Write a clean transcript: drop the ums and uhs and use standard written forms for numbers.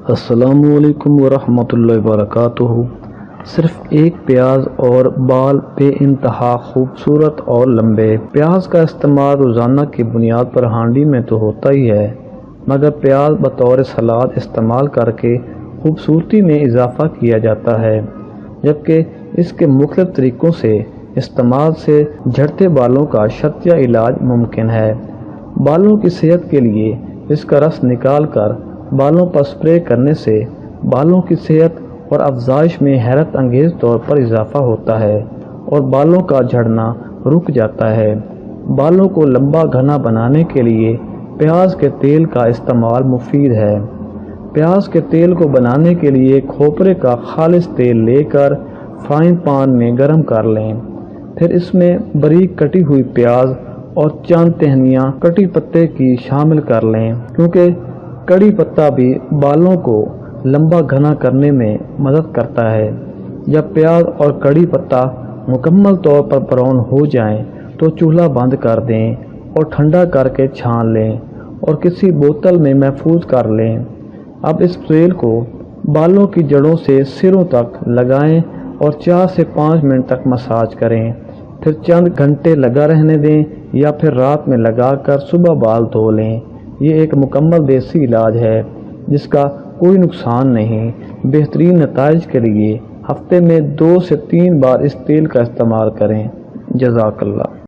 السلام علیکم ورحمۃ اللہ وبرکاتہ۔ صرف ایک پیاز اور بال بے انتہا خوبصورت اور لمبے۔ پیاز کا استعمال روزانہ کی بنیاد پر ہانڈی میں تو ہوتا ہی ہے، مگر پیاز بطور سلاد استعمال کر کے خوبصورتی میں اضافہ کیا جاتا ہے، جبکہ اس کے مختلف طریقوں سے استعمال سے جھڑتے بالوں کا شرطیہ علاج ممکن ہے۔ بالوں کی صحت کے لیے اس کا رس نکال کر بالوں پر سپرے کرنے سے بالوں کی صحت اور افزائش میں حیرت انگیز طور پر اضافہ ہوتا ہے اور بالوں کا جھڑنا رک جاتا ہے۔ بالوں کو لمبا گھنا بنانے کے لیے پیاز کے تیل کا استعمال مفید ہے۔ پیاز کے تیل کو بنانے کے لیے کھوپرے کا خالص تیل لے کر فرائنگ پان میں گرم کر لیں، پھر اس میں باریک کٹی ہوئی پیاز اور چند ٹہنیاں کڑی پتے کی شامل کر لیں، کیونکہ کڑی پتہ بھی بالوں کو لمبا گھنا کرنے میں مدد کرتا ہے۔ جب پیاز اور کڑی پتہ مکمل طور پر براؤن ہو جائیں تو چولہا بند کر دیں اور ٹھنڈا کر کے چھان لیں اور کسی بوتل میں محفوظ کر لیں۔ اب اس تیل کو بالوں کی جڑوں سے سروں تک لگائیں اور 4 سے 5 منٹ تک مساج کریں، پھر چند گھنٹے لگا رہنے دیں یا پھر رات میں لگا کر صبح بال دھو لیں۔ یہ ایک مکمل دیسی علاج ہے جس کا کوئی نقصان نہیں۔ بہترین نتائج کے لیے ہفتے میں 2 سے 3 بار اس تیل کا استعمال کریں۔ جزاک اللہ۔